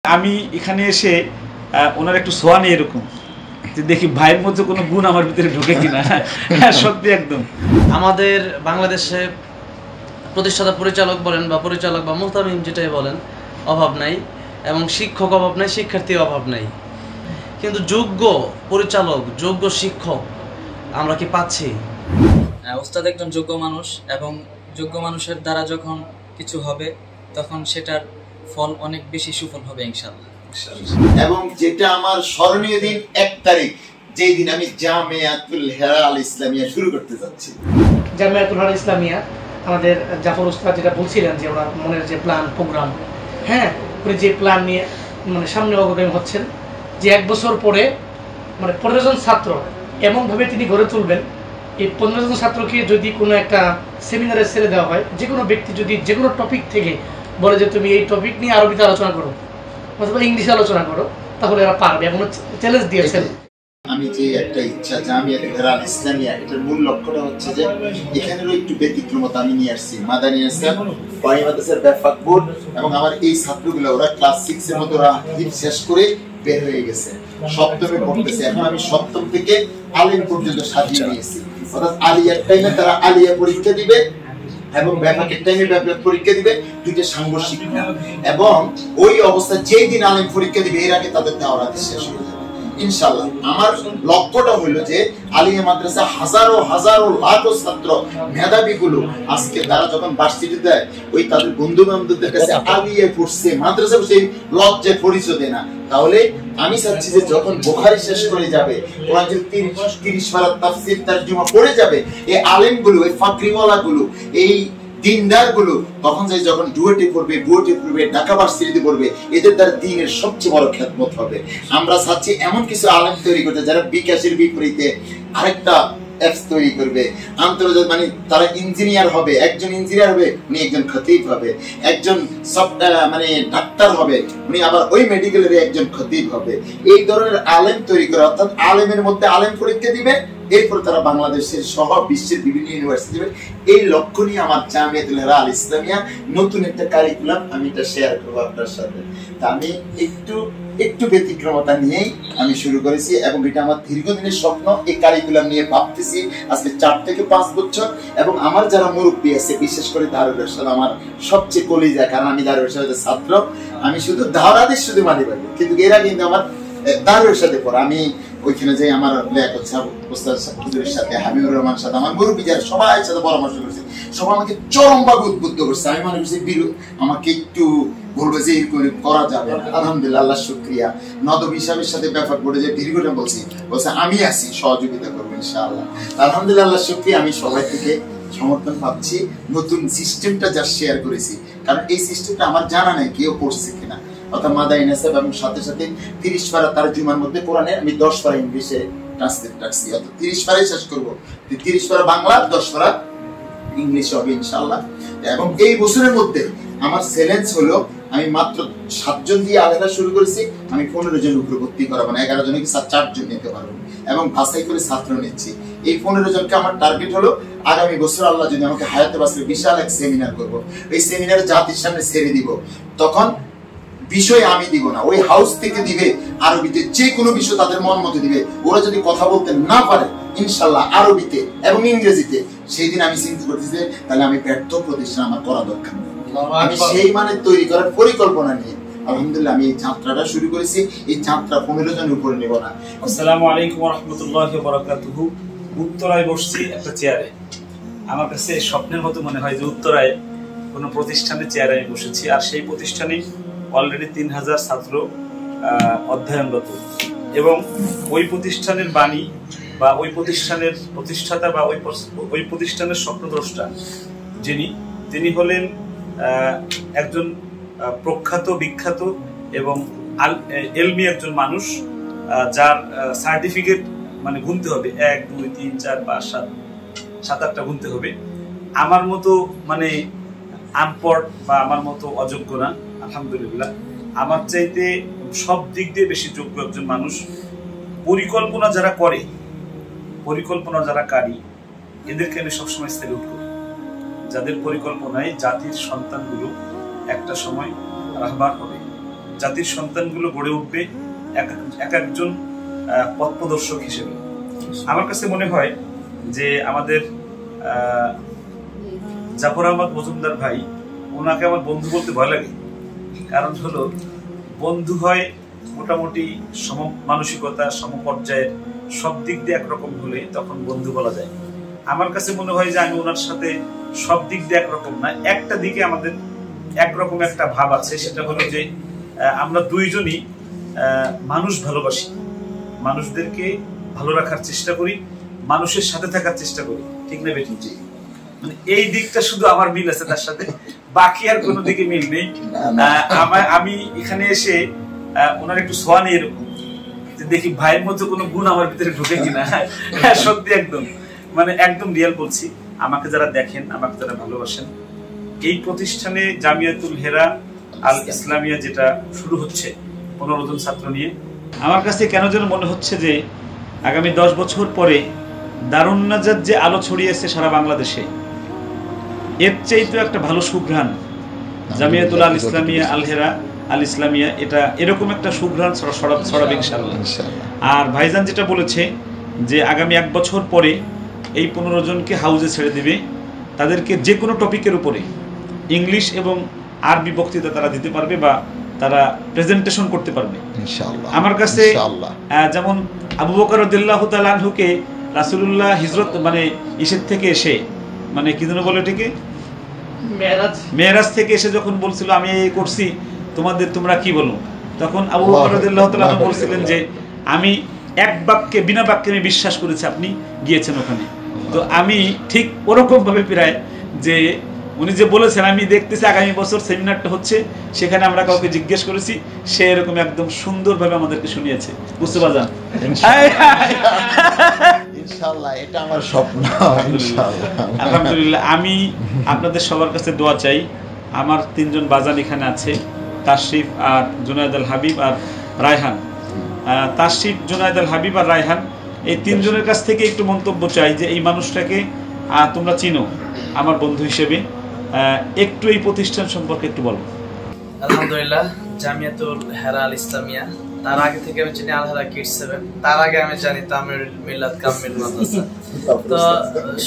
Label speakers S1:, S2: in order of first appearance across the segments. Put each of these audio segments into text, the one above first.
S1: আমি এখানে এসে ওনার একটু সোয়া নেই এরকম যে দেখি ভাইয়ের মধ্যে কোনো গুণ আমার ভিতরে ঢুকে কিনা। সত্যি একদম
S2: আমাদের বাংলাদেশে প্রতিষ্ঠাতা পরিচালক বলেন বা পরিচালক বা মুহতামিম যেটাই বলেন অভাব নাই, এবং শিক্ষক অভাব নাই, শিক্ষার্থী অভাব নাই, কিন্তু যোগ্য পরিচালক যোগ্য শিক্ষক আমরা কি পাচ্ছি?
S3: ওস্তাদ একজন যোগ্য মানুষ, এবং যোগ্য মানুষের দ্বারা যখন কিছু হবে তখন সেটার ফল অনেক বেশি সুফল হবে ইনশাআল্লাহ।
S4: এবং যেটা আমার স্মরণীয় দিন 1 তারিখ, যেই দিন আমি জামিয়াতুল হেরা আল ইসলামিয়া শুরু করতে যাচ্ছি।
S5: জামিয়াতুল হেরা ইসলামিয়া আমাদের জাফর উস্তাদ যেটা বলছিলেন যে ওনার মনের যে প্ল্যান প্রোগ্রাম, হ্যাঁ উনি যে প্ল্যান নিয়ে সামনে অগ্রগামী হচ্ছেন, যে 1 বছর পরে 15 জন ছাত্র এমনভাবে তিনি গড়ে তুলবেন, এই 15 জন ছাত্রকে যদি কোনো একটা সেমিনারে ছেড়ে দেওয়া হয়, যে কোনো ব্যক্তি যদি যে কোনো টপিক থেকে বলে যে তুমি এই টপিক নিয়ে আরবিতে আলোচনা করো অথবা ইংলিশে আলোচনা করো, তাহলে এরা পারবে, এমন চ্যালেঞ্জ দিয়েছেন।
S4: আমি যে একটা ইচ্ছা জামিয়াতুল হেরা আল ইসলামিয়া, এটার মূল লক্ষ্যটা হচ্ছে যে এখানেরও একটু ব্যতিক্রমতা আমি নিয়ে আসছি। মাদানী ইসলাম ওয়াই মাদ্রাসার ব্যাপক বোর্ড এবং আমার এই ছাত্রগুলো ওরা ক্লাস 6 এর মতো ওরা শেষ করে বের হয়ে গেছে, সপ্তমে পড়তেছে। এখন আমি সপ্তম থেকে আলিম পর্যন্ত সাজিয়ে নিয়েছি, অর্থাৎ আলিয়ার টাইমে তারা আলিয়া পরীক্ষা দিবে এবং ব্যাপকের টাইমে ব্যাপক পরীক্ষা দিবে, দুইটা সাংঘর্ষিক না। এবং ওই অবস্থা যেই দিন আলিম পরীক্ষা দিবে এর আগে তাদের দাওরাত শেষ হয়ে যাবে ইনশাআল্লাহ। আমার লক্ষ্যটা হলো যে আলিয়া মাদ্রাসা হাজারো হাজারো লাখো ছাত্র মেধাবী গুলো আজকে তারা যখন ভার্সিটি দেয়, ওই তাদের বন্ধু বান্ধবদের কাছে আলিয়া পড়ছে মাদ্রাসা সেই লজ্জায় পরিচয় দেয় না। তাহলে আমি চাচ্ছি যে যখন বুখারী শেষ করে যাবে, কোরআন 30 পারা তাফসীর তরজমা পড়ে যাবে, এই আলেম গুলো, এই ফাকরিওয়ালা গুলো, এই দিনদার গুলো তখন যে যখন ডুয়েটে পড়বে, ঢাকা ভার্সিটিতে পড়বে, এদের দ্বারা দ্বীনের সবচেয়ে বড় খেদমত হবে। আমরা চাচ্ছি এমন কিছু আলেম তৈরি করতে যারা বিকাশের বিপরীতে আরেকটা অ্যাপস তৈরি করবে, আন্তর্জাতিক, মানে তারা ইঞ্জিনিয়ার হবে, একজন ইঞ্জিনিয়ার হবে উনি একজন খতিব হবে, একজন মানে ডাক্তার হবে উনি আবার ওই মেডিকেলের একজন খতিব হবে। এই ধরনের আলেম তৈরি করে, অর্থাৎ আলেমের মধ্যে আলেম পরীক্ষা দিবে, এরপর তারা বাংলাদেশের সহ বিশ্বের বিভিন্ন ইউনিভার্সিটি দিবে। এই লক্ষ্য নিয়ে আমার জামিয়াতুল হেরা আল ইসলামিয়া নতুন একটা কারিকুলাম আমি এটা শেয়ার করবো আপনার সাথে। তা আমি একটু ব্যতিক্রমতা নিয়েই আমি শুরু করেছি, এবং এটা আমার দীর্ঘদিনের স্বপ্ন। এই কারিকুলাম নিয়ে ভাবতেছি আজকে 4 থেকে 5 বছর। এবং আমার যারা মুরব্বী আছে, বিশেষ করে দারুল ইরশাদ আমার সবচেয়ে কলিজা, কারণ আমি দারুল ইরশাদের ছাত্র। আমি শুধু দাওরাতের শুধু মানি পারি, কিন্তু এরা কিন্তু আমার দারুল ইরশাদে পড়ে। আমি ওইখানে যাই, আমার লিয়াকত সাহেব ওস্তাদ হুজুরের সাথে, হাবিবুর রহমান সাথে, আমার মুরব্বী যারা সবার সাথে পরামর্শ করছে, সবাই আমাকে চরমভাবে উদ্বুদ্ধ করছে। আমি মনে করছি আমাকে একটু বলবো যে করা যাবে না। আলহামদুলিল্লাহ, আল্লাহ শুকরিয়া। নদব হিসাবের সাথে ব্যাপার পড়ে যে দীর্ঘটা বলছে আমি আছি, সহযোগিতা করবো ইনশাআল্লাহ। আলহামদুলিল্লাহ, আল্লাহ শুকরিয়া। আমি সবাই থেকে সমর্থন পাচ্ছি। নতুন সিস্টেমটা যা শেয়ার করেছি, কারণ এই সিস্টেমটা আমার জানা নেই কেউ পড়ছে কিনা, অর্থাৎ মাদানী ইসলাম, এবং সাথে সাথে 30 পারা তরজমার মধ্যে কোরআনের আমি 10 পারা ইংলিশে ট্রান্সলেট রাখছি, অর্থাৎ 30 পারাই শেষ করবো। 30 পারা বাংলা, 10 পারা ইংলিশ হবে ইনশাআল্লাহ। এবং এই বছরের মধ্যে আমার চ্যালেঞ্জ হলো, আমি মাত্র 7 জন দিয়ে আলাদা শুরু করেছি, আমি 15 জন উপরে ভর্তি করাবো না, 11 জনকে 4 জন নিতে পারবো, এবং বাছাই করে ছাত্র নিচ্ছি। এই 15 জনকে আমার টার্গেট হলো আগামী বছর আল্লাহ যদি আমাকে হায়াতে বাঁচলে বিশাল এক সেমিনার করবো। এই সেমিনারে জাতির সামনে ছেড়ে দিব, তখন বিষয় আমি দিব না, ওই হাউস থেকে দিবে আরবিতে, যে কোনো বিষয় তাদের মন মতো দিবে। ওরা যদি কথা বলতে না পারে ইনশাল্লাহ আরবিতে এবং ইংরেজিতে, সেই দিন আমি চিন্তা করতেছি তাহলে আমি ব্যর্থ প্রতিষ্ঠান আমার করা দরকার নেই। আমি সেই মানে তৈরি করার পরিকল্পনা নিয়ে আলহামদুলিল্লাহ আমি এই যাত্রাটা শুরু করেছি। এই যাত্রা 15 জনের উপরে নেব না।
S1: আসসালামু আলাইকুম ওয়া রাহমাতুল্লাহি ওয়া বারাকাতুহু। উত্তরায় বসছি একটা চেয়ারে, আমার কাছে স্বপ্নের মতো মনে হয় যে উত্তরায় কোনো প্রতিষ্ঠানের চেয়ারে আমি বসেছি, আর সেই প্রতিষ্ঠানে অলরেডি 3000 ছাত্র অধ্যয়নরত, এবং ওই প্রতিষ্ঠানের বাণী বা ওই প্রতিষ্ঠানের প্রতিষ্ঠাতা বা ওই প্রতিষ্ঠানের স্বপ্নদ্রষ্টা তিনি হলেন একজন প্রখ্যাত, বিখ্যাত এবং এলমি একজন মানুষ, যার সার্টিফিকেট মানে গুনতে হবে 1 2 3 4 5 7 8টা গুনতে হবে। আমার মতো মানে আনপড় বা আমার মতো অযোগ্য না, আলহামদুলিল্লাহ। আমার চাইতে সব দিক দিয়ে বেশি যোগ্য একজন মানুষ। পরিকল্পনা যারা করে, পরিকল্পনা যারা কারি, এদেরকে আমি সবসময় স্যালুট করি। যাদের পরিকল্পনায় জাতির সন্তানগুলো একটা সময় রাহবার হবে, জাতির সন্তানগুলো গড়ে উঠবে এক একজন পথ প্রদর্শক হিসেবে। আমার কাছে মনে হয় যে আমাদের জাফর আহমদ মজুমদার ভাই, ওনাকে আমার বন্ধু বলতে ভয় লাগে। কারণ হলো, বন্ধু হয় মোটামুটি সম মানসিকতা, সমপর্যায়ের সব দিক দিয়ে একরকম হলে তখন বন্ধু বলা যায়। আমার কাছে মনে হয় যে আমি ওনার সাথে সব দিক দিয়ে একরকম না, একটা দিকে আমাদের একরকম একটা ভাব আছে, সেটা হলো যে আমরা দুইজনই মানুষ ভালোবাসি, মানুষদেরকে ভালো রাখার চেষ্টা করি, মানুষের সাথে থাকার চেষ্টা করি, ঠিক না বেটি? মানে এই দিকটা শুধু আমার মিল আছে তার সাথে, বাকি আর কোনো দিকে মিল নেই। আমি এখানে এসে ওনার একটু সোয়া নেই, এরকম দেখি ভাইয়ের মধ্যে কোনো গুণ আমার ভিতরে ঢুকে কিনা। সত্যি একদম, মানে একদম রিয়েল বলছি। আমাকে যারা দেখেন, আমাকে যারা ভালোবাসেন, এই প্রতিষ্ঠানে জামিয়াতুল হেরা আল ইসলামিয়া যেটা শুরু হচ্ছে 15 জন ছাত্র নিয়ে, আমার কাছে কেন যেন মনে হচ্ছে যে আগামী 10 বছর পরে দারুন নাজাত যে আলো ছড়িয়েছে সারা বাংলাদেশে, এর চাইতে একটা ভালো সুঘ্রাণ জামিয়াতুল আল ইসলামিয়া আল হেরা আল ইসলামিয়া, এটা এরকম একটা সুঘ্রাণ ছড়াবে ইনশাআল্লাহ। আর ভাইজান যেটা বলেছে যে আগামী 1 বছর পরে এই 15 জনকে হাউজে ছেড়ে দিবে, তাদেরকে যে কোনো টপিকের উপরে ইংলিশ এবং আরবি বক্তৃতা তারা দিতে পারবে বা তারা প্রেজেন্টেশন করতে পারবে ইনশাআল্লাহ। আমার কাছে যেমন আবু বকর রাদিয়াল্লাহু তাআলা আনহুকে রাসূলুল্লাহ হিজরত মানে ইসের থেকে এসে, মানে কি যেন বলে এটাকে, মেরাজ থেকে এসে যখন বলছিল আমি এই করছি, তোমরা কি বলো, তখন আবু বকর রাদিয়াল্লাহু তাআলা আনহু বলছিলেন যে আমি এক বাক্যে, বিনা বাক্যে আমি বিশ্বাস করেছি আপনি গিয়েছেন ওখানে। তো আমি ঠিক ওরকম ভাবে প্রায় যে উনি যে বলেছেন, আমি দেখতেছি আগামী বছর সেমিনারটা হচ্ছে, সেখানে আমরা কাউকে জিজ্ঞেস করেছি, সে এরকম একদম সুন্দরভাবে আমাদেরকে শুনিয়েছে। বুঝতে পারলাম
S4: ইনশাআল্লাহ, এটা আমার স্বপ্ন ইনশাআল্লাহ।
S1: আলহামদুলিল্লাহ। আমি আপনাদের সবার কাছে দোয়া চাই। আমার 3 জন বাজান এখানে আছে, তাশরিফ আর জুনায়েদ আল হাবিব আর রায়হান। তাশরিফ, জুনায়েদ আল হাবিব আর রায়হান, এই 3 জনের কাছ থেকে একটু মন্তব্য চাই যে এই মানুষটাকে তোমরা চিনো আমার বন্ধু হিসেবে, একটু এই প্রতিষ্ঠান সম্পর্কে একটু বলো।
S2: আলহামদুলিল্লাহ, জামিয়াতুল হেরা আল ইসলামিয়া, তার আগে থেকে আমি চিনি আল হেরা কিডস 7, তার আগে আমি জানি তামিল মিলাদ কামিল মাদ্রাসা। তো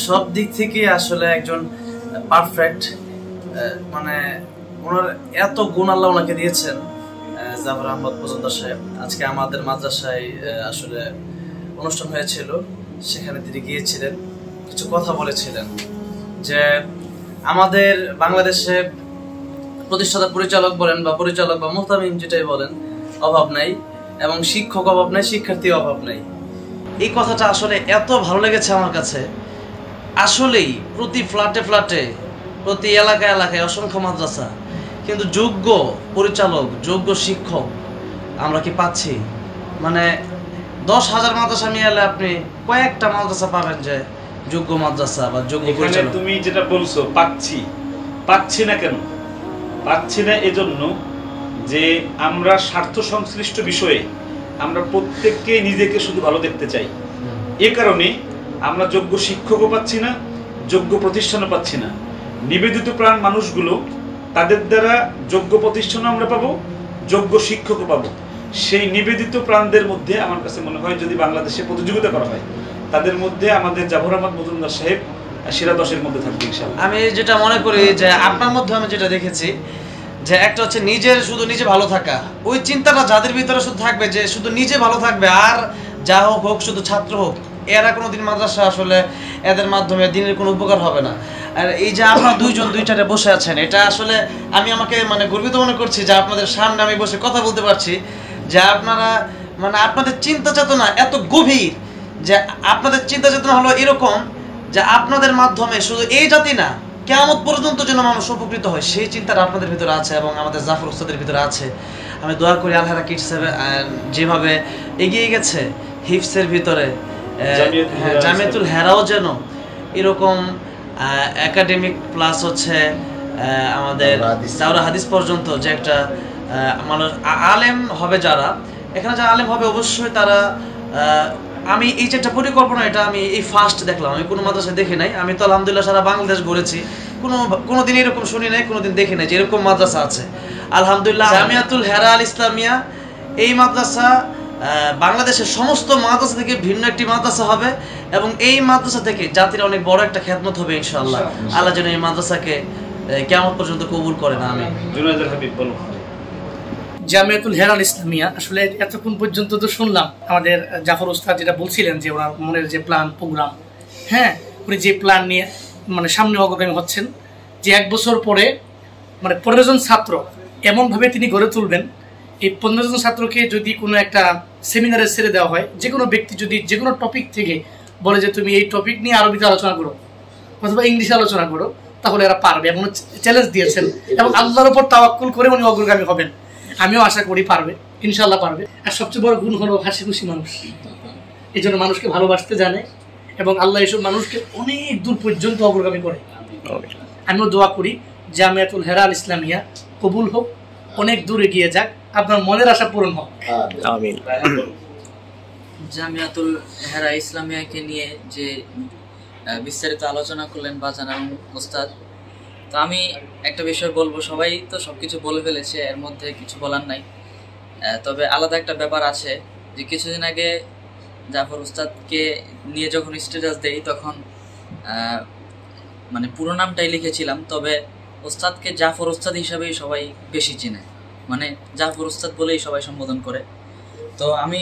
S2: সব দিক থেকে আসলে একজন পারফেক্ট, মানে ওনার এত গুণ আল্লাহ ওনাকে দিয়েছেন। জাফর আহমদ মজুমদার সাহেব আজকে আমাদের মাদ্রাসায় আসলে অনুষ্ঠান হয়েছিল, সেখানে তিনি গিয়েছিলেন, কিছু কথা বলেছিলেন যে আমাদের বাংলাদেশে প্রতিষ্ঠাতা পরিচালক বলেন বা পরিচালক বা মুহতামিম যেটাই বলেন, অভাব নাই, এবং শিক্ষক অভাব নাই, শিক্ষার্থী অভাব নাই। এই কথাটা আসলে এত ভালো লেগেছে আমার কাছে। আসলেই প্রতি ফ্ল্যাটে ফ্ল্যাটে, প্রতি এলাকায় এলাকায় অসংখ্য মাদ্রাসা, কিন্তু যোগ্য পরিচালক, যোগ্য শিক্ষক আমরা কি পাচ্ছি? মানে 10,000 মাদ্রাসা মিলালে আপনি কয়েকটা মাদ্রাসা পাবেন যে যোগ্য মাদ্রাসা বা যোগ্য পরিচালক।
S1: তুমি যেটা বলছো পাচ্ছি না কেন? পাচ্ছি না এজন্য যে আমরা স্বার্থ সংশ্লিষ্ট বিষয়ে আমরা প্রত্যেককে নিজেকে শুধু ভালো দেখতে চাই। এ কারণে আমরা যোগ্য শিক্ষকও পাচ্ছি না, যোগ্য প্রতিষ্ঠানও পাচ্ছি না। নিবেদিত প্রাণ মানুষগুলো, তাদের দ্বারা যোগ্য প্রতিষ্ঠানও আমরা পাবো, যোগ্য শিক্ষকও পাবো। সেই নিবেদিত প্রাণদের মধ্যে আমার কাছে মনে হয় যদি বাংলাদেশে প্রতিযোগিতা করা হয়, তাদের মধ্যে আমাদের জাফর আহমদ মজুমদার সাহেব সেরা 10-এর মধ্যে থাকবে ইনশাআল্লাহ।
S2: আমি যেটা মনে করি যে আপনার মধ্যে আমি যেটা দেখেছি যে একটা হচ্ছে শুধু নিজে ভালো থাকা, ওই চিন্তাটা যাদের ভিতরে শুধু থাকবে যে শুধু নিজে ভালো থাকবে, আর যা হোক শুধু ছাত্র হোক, এরা কোনোদিন মাদ্রাসা আসলে এদের মাধ্যমে দিনের কোনো উপকার হবে না। আর এই যে আপনারা 2 জন 2টাতে বসে আছেন, এটা আসলে আমি আমাকে মানে গর্বিত মনে করছি যে আপনাদের সামনে আমি বসে কথা বলতে পারছি, যে আপনারা মানে আপনাদের চিন্তা চেতনা এত গভীর, যে আপনাদের চিন্তা চেতনা হলো এরকম যে আপনাদের মাধ্যমে শুধু এই জাতি না, কিয়ামত পর্যন্ত যেন মানুষ উপকৃত হয়, সেই চিন্তাটা আপনাদের ভিতরে আছে এবং আমাদের জাফর উস্তাদের ভিতরে আছে। আমি দোয়া করি আল হেরা কিডস যেভাবে এগিয়ে গেছে হিফসের ভিতরে, জামিয়াতুল হেরাও যেন এরকম একাডেমিক প্লাস হচ্ছে আমাদের দাওরা হাদিস পর্যন্ত যে একটা মানুষ আলেম হবে, যারা এখানে যারা আলেম হবে অবশ্যই তারা আমি এই যে একটা পরিকল্পনা, এটা আমি এই ফার্স্ট দেখলাম, আমি কোনো মাদ্রাসায় দেখি নাই। আমি তো আলহামদুলিল্লাহ সারা বাংলাদেশ ঘুরেছি, কোনোদিন এরকম শুনি নাই, কোনোদিন দেখি নাই যে এরকম মাদ্রাসা আছে। আলহামদুলিল্লাহ জামিয়াতুল হেরা আল ইসলামিয়া এই মাদ্রাসা বাংলাদেশের সমস্ত মাদ্রাসা থেকে ভিন্ন একটি মাদ্রাসা হবে, এবং এই মাদ্রাসা থেকে জাতির অনেক বড় একটা খেদমত হবে ইনশাআল্লাহ। আল্লাহ যেন এই মাদ্রাসাকে কিয়ামত পর্যন্ত কবুল করেন, আমিন।
S1: জুনায়েদুল হাবিব বলো।
S5: জামিয়াতুল হেরা আল ইসলামিয়া, আসলে এতক্ষণ পর্যন্ত তো শুনলাম আমাদের জাফর উস্তাদ যেটা বলছিলেন যে ওনার মনের যে প্ল্যান প্রোগ্রাম, হ্যাঁ, উনি যে প্ল্যান নিয়ে মানে সামনে অগ্রগামী হচ্ছেন, যে 1 বছর পরে মানে 15 জন ছাত্র এমনভাবে তিনি গড়ে তুলবেন, এই 15 জন ছাত্রকে যদি কোনো একটা সেমিনারে ছেড়ে দেওয়া হয়, যে কোনো ব্যক্তি যদি যে কোনো টপিক থেকে বলে যে তুমি এই টপিক নিয়ে আরবিতে আলোচনা করো অথবা ইংলিশে আলোচনা করো, তাহলে এরা পারবে, এমন চ্যালেঞ্জ দিয়েছেন, এবং আল্লাহর উপর তাওয়াক্কুল করে উনি অগ্রগামী হবেন। আমিও আশা করি পারবে, ইনশাল্লাহ পারবে। আর সবচেয়ে বড় গুণ হলো হাসি খুশি মানুষ, এই জন্য মানুষকে ভালোবাসতে জানে, এবং আল্লাহ এসব মানুষকে অনেক দূর পর্যন্ত অগ্রগামী করে। আমিও দোয়া করি জামিয়াতুল হেরা আল ইসলামিয়া কবুল হোক, অনেক দূরে গিয়ে যাক, আপনার মনের আশা পূরণ হোক,
S6: আমিন।
S3: জামিয়াতুল হেরা ইসলামিয়াকে নিয়ে যে বিস্তারিত আলোচনা করলেন বাজান এবং ওস্তাদ, তো আমি একটা বিষয় বলবো, সবাই তো সবকিছু বলে ফেলেছে, এর মধ্যে কিছু বলার নাই। তবে আলাদা একটা ব্যাপার আছে, যে কিছুদিন আগে জাফর উস্তাদকে নিয়ে যখন স্ট্যাটাস দেই তখন মানে পুরো নামটাই লিখেছিলাম, তবে ওস্তাদকে জাফর উস্তাদ হিসাবেই সবাই বেশি চিনে, মানে জাফর উস্তাদ বলেই সবাই সম্বোধন করে। তো আমি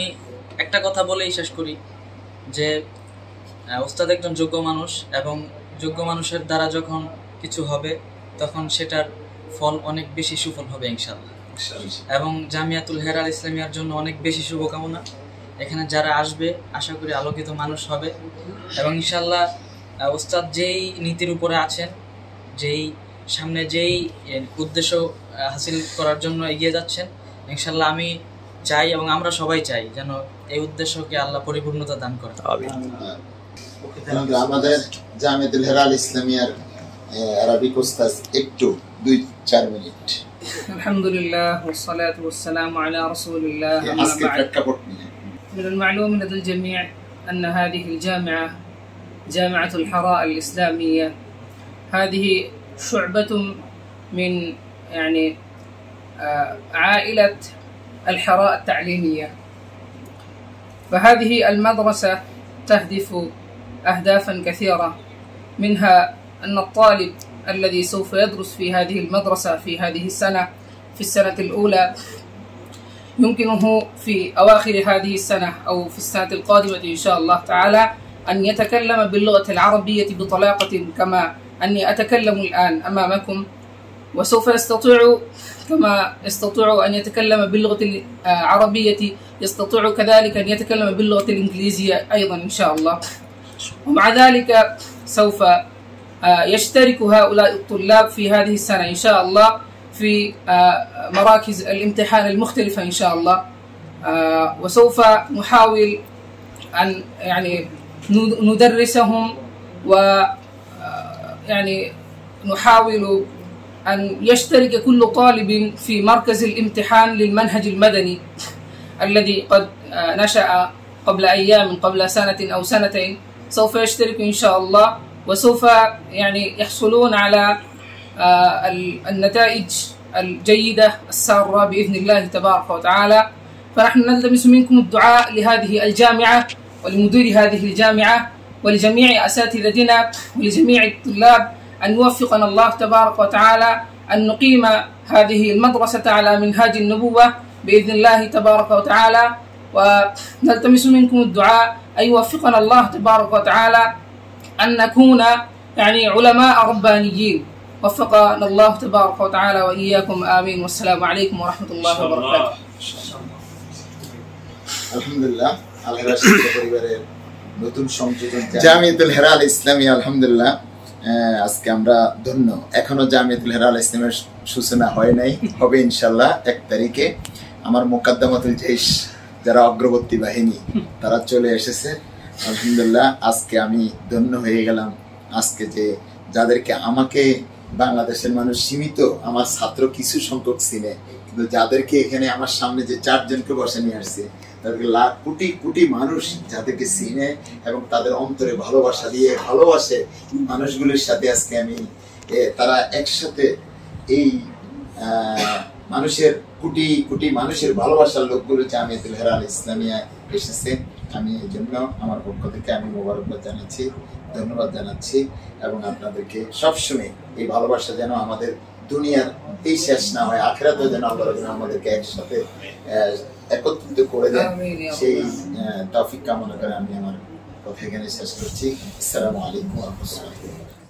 S3: একটা কথা বলেই শেষ করি যে ওস্তাদ একজন যোগ্য মানুষ, এবং যোগ্য মানুষের দ্বারা যখন কিছু হবে তখন সেটার ফল অনেক বেশি সুফল হবে ইনশাআল্লাহ। এবং জামিয়াতুল হেরা আল ইসলামিয়ার জন্য অনেক বেশি শুভকামনা। এখানে যারা আসবে আশা করি আলোকিত মানুষ হবে, এবং ইনশাআল্লাহ ওস্তাদ যেই নীতির উপরে আছেন, যেই সামনে যেই উদ্দেশ্য হাসিল করার জন্য এগিয়ে যাচ্ছেন, ইনশাআল্লাহ আমি চাই এবং আমরা সবাই চাই যেন এই উদ্দেশ্যকে আল্লাহ পরিপূর্ণতা দান করেন।
S4: আমাদের জামিয়াতুল হেরা আল ইসলামিয়ার আরবিক উস্তাদ একটু 2-4 মিনিট।
S7: আলহামদুলিল্লাহ والصلاة والسلام على رسول الله. من المعلوم لدى الجميع أن هذه الجامعة جامعة الحراء الإسلامية هذه شعبة من يعني عائلة الحراء التعليمية، فهذه المدرسة تهدف أهدافا كثيرة، منها أن الطالب الذي سوف يدرس في هذه المدرسة في هذه السنة، في السنة الأولى، يمكنه في أواخر هذه السنة أو في السنة القادمة إن شاء الله تعالى أن يتكلم باللغة العربية بطلاقة كما أني أتكلم الآن أمامكم، وسوف يستطيع كما يستطيع أن يتكلم باللغة العربية يستطيع كذلك أن يتكلم باللغة الإنجليزية أيضا إن شاء الله. ومع ذلك سوف يشترك هؤلاء الطلاب في هذه السنة إن شاء الله في مراكز الامتحان المختلفة إن شاء الله، وسوف نحاول أن يعني ندرسهم، ويعني نحاول أن يشترك كل طالب في مركز الامتحان للمنهج المدني الذي قد نشأ قبل أيام، قبل سنة أو سنتين، سوف يشترك إن شاء الله، وسوف يعني يحصلون على النتائج الجيدة السارة بإذن الله تبارك وتعالى. فنحن نلتمس منكم الدعاء لهذه الجامعة ولمدير هذه الجامعة ولجميع أساتذتنا ولجميع الطلاب أن يوفقنا الله تبارك وتعالى أن نقيم هذه المدرسة على منهاج النبوة بإذن الله تبارك وتعالى، ونلتمس منكم الدعاء أن يوفقنا الله تبارك وتعالى أن نكون يعني علماء ربانيين. وفقنا الله تبارك وتعالى وإياكم، آمين، والسلام عليكم ورحمة الله وبركاته.
S4: আলহামদুলিল্লাহ, আল হেরা শিক্ষা পরিবারের নতুন সংযোজন জামিয়াতুল হেরা আল ইসলামিয়া, আলহামদুলিল্লাহ আজকে আমরা ধন্য। এখনো জামিয়াতুল হেরা আল ইসলামের সূচনা হয় নাই, হবে ইনশাআল্লাহ 1 তারিখে। আমার মুকাদ্দামাতুল জাইশ যারা অগ্রবর্তী বাহিনী তারা চলে এসেছে, আলহামদুলিল্লাহ। আজকে আমি ধন্য হয়ে গেলাম, আজকে যে যাদেরকে আমাকে বাংলাদেশের মানুষ সীমিত আমার ছাত্র কিছু সংখ্যক চিনে, কিন্তু যাদেরকে এখানে আমার সামনে যে 4 জনকে বসে নিয়ে আসছে, তাদেরকে লাখ কোটি কোটি মানুষ যাদেরকে চিনে এবং তাদের অন্তরে ভালোবাসা দিয়ে ভালোবাসে মানুষগুলির সাথে আজকে আমি তারা একসাথে এই মানুষের কোটি কোটি মানুষের ভালোবাসার লোকগুলো জামিয়াতুল হেরাল ইসলামিয়া এসেছে। আমি এই জন্য আমার পক্ষ থেকে আমি মোবারকবাদ জানাচ্ছি, ধন্যবাদ জানাচ্ছি এবং আপনাদেরকে সবসময় এই ভালোবাসা যেন আমাদের দুনিয়ার এই শেষ না হয়, আখিরাতেও যেন আল্লাহ আমাদেরকে একসাথে একত্রিত করে দেন, সেই তৌফিক কামনা করে আমি আমার কথা এখানে শেষ করছি। আসসালামু আলাইকুম ওয়া রাহমাতুল্লাহি।